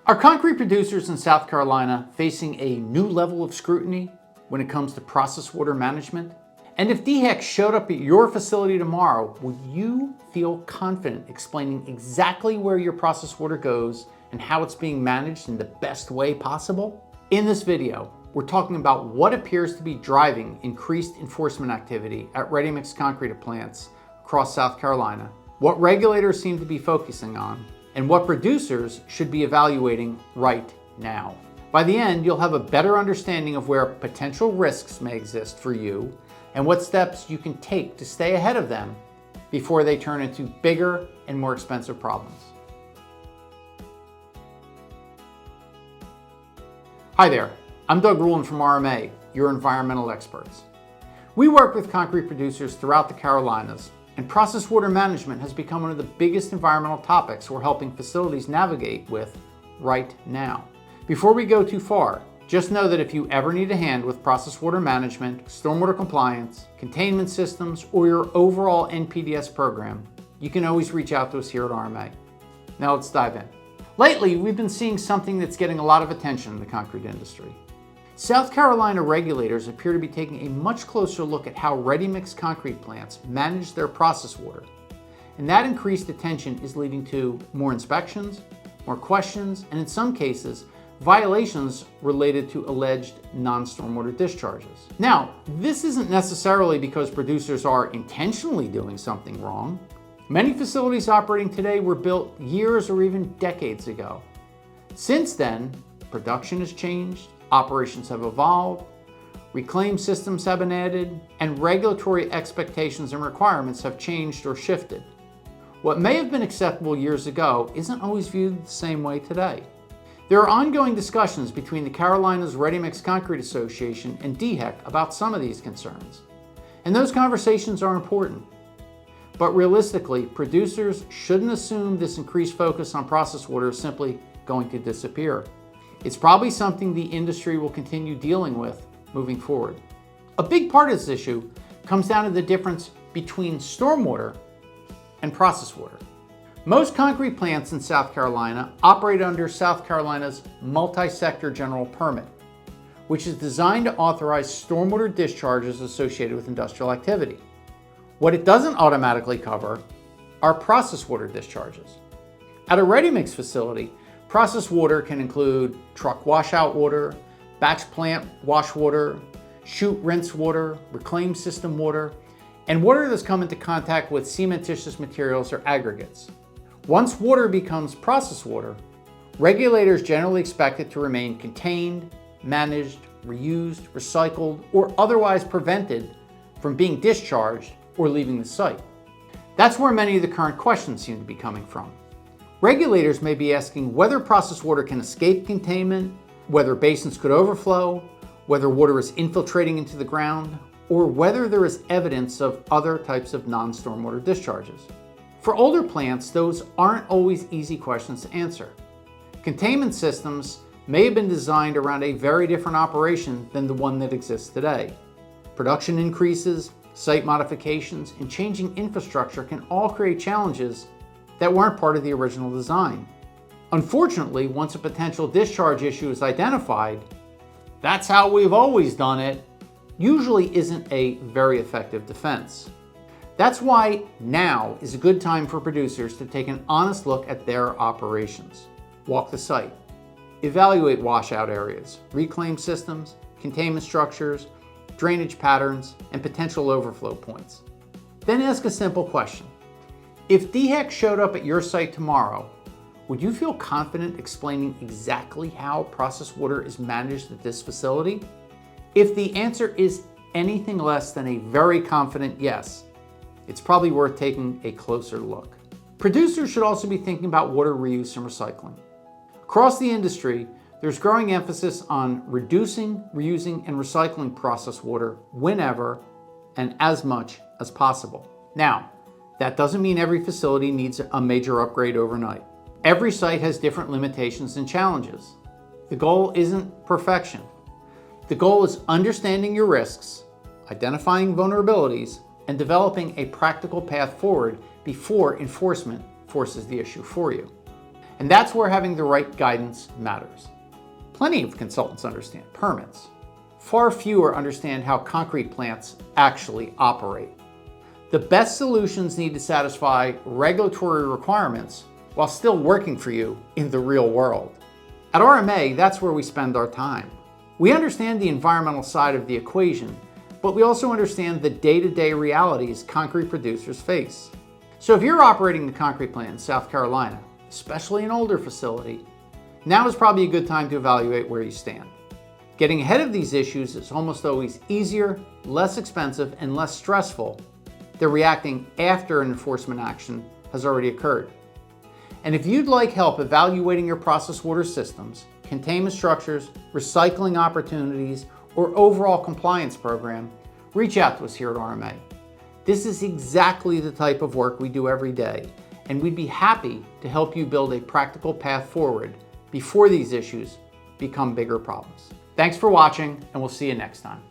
Are concrete producers in South Carolina facing a new level of scrutiny when it comes to process water management? And if DHEC showed up at your facility tomorrow, would you feel confident explaining exactly where your process water goes and how it's being managed in the best way possible? In this video, we're talking about what appears to be driving increased enforcement activity at ready-mix concrete plants across South Carolina, what regulators seem to be focusing on, and what producers should be evaluating right now. By the end, you'll have a better understanding of where potential risks may exist for you and what steps you can take to stay ahead of them before they turn into bigger and more expensive problems. Hi there, I'm Doug Ruhlin from RMA, your environmental experts. We work with concrete producers throughout the Carolinas, and process water management has become one of the biggest environmental topics we're helping facilities navigate with right now. Before we go too far, just know that if you ever need a hand with process water management, stormwater compliance, containment systems, or your overall NPDES program, you can always reach out to us here at RMA. Now let's dive in. Lately, we've been seeing something that's getting a lot of attention in the concrete industry. South Carolina regulators appear to be taking a much closer look at how ready-mix concrete plants manage their process water. And that increased attention is leading to more inspections, more questions, and in some cases, violations related to alleged non-stormwater discharges. Now, this isn't necessarily because producers are intentionally doing something wrong. Many facilities operating today were built years or even decades ago. Since then, production has changed, operations have evolved, reclaim systems have been added, and regulatory expectations and requirements have changed or shifted. What may have been acceptable years ago isn't always viewed the same way today. There are ongoing discussions between the Carolinas Ready-Mix Concrete Association and DHEC about some of these concerns. And those conversations are important. But realistically, producers shouldn't assume this increased focus on process water is simply going to disappear. It's probably something the industry will continue dealing with moving forward. A big part of this issue comes down to the difference between stormwater and process water. Most concrete plants in South Carolina operate under South Carolina's multi-sector general permit, which is designed to authorize stormwater discharges associated with industrial activity. What it doesn't automatically cover are process water discharges. At a ready-mix facility, process water can include truck washout water, batch plant wash water, chute rinse water, reclaim system water, and water that's come into contact with cementitious materials or aggregates. Once water becomes process water, regulators generally expect it to remain contained, managed, reused, recycled, or otherwise prevented from being discharged or leaving the site. That's where many of the current questions seem to be coming from. Regulators may be asking whether process water can escape containment, whether basins could overflow, whether water is infiltrating into the ground, or whether there is evidence of other types of non-stormwater discharges. For older plants, those aren't always easy questions to answer. Containment systems may have been designed around a very different operation than the one that exists today. Production increases, site modifications, and changing infrastructure can all create challenges that weren't part of the original design. Unfortunately, once a potential discharge issue is identified, "That's how we've always done it," usually isn't a very effective defense. That's why now is a good time for producers to take an honest look at their operations. Walk the site, evaluate washout areas, reclaim systems, containment structures, drainage patterns, and potential overflow points. Then ask a simple question. If DHEC showed up at your site tomorrow, would you feel confident explaining exactly how process water is managed at this facility? If the answer is anything less than a very confident yes, it's probably worth taking a closer look. Producers should also be thinking about water reuse and recycling. Across the industry, there's growing emphasis on reducing, reusing, and recycling process water whenever and as much as possible. Now, that doesn't mean every facility needs a major upgrade overnight. Every site has different limitations and challenges. The goal isn't perfection. The goal is understanding your risks, identifying vulnerabilities, and developing a practical path forward before enforcement forces the issue for you. And that's where having the right guidance matters. Plenty of consultants understand permits. Far fewer understand how concrete plants actually operate. The best solutions need to satisfy regulatory requirements while still working for you in the real world. At RMA, that's where we spend our time. We understand the environmental side of the equation, but we also understand the day-to-day realities concrete producers face. So if you're operating a concrete plant in South Carolina, especially an older facility, now is probably a good time to evaluate where you stand. Getting ahead of these issues is almost always easier, less expensive, and less stressful than reacting after an enforcement action has already occurred. And if you'd like help evaluating your processed water systems, containment structures, recycling opportunities, or overall compliance program, reach out to us here at RMA. This is exactly the type of work we do every day, and we'd be happy to help you build a practical path forward before these issues become bigger problems. Thanks for watching, and we'll see you next time.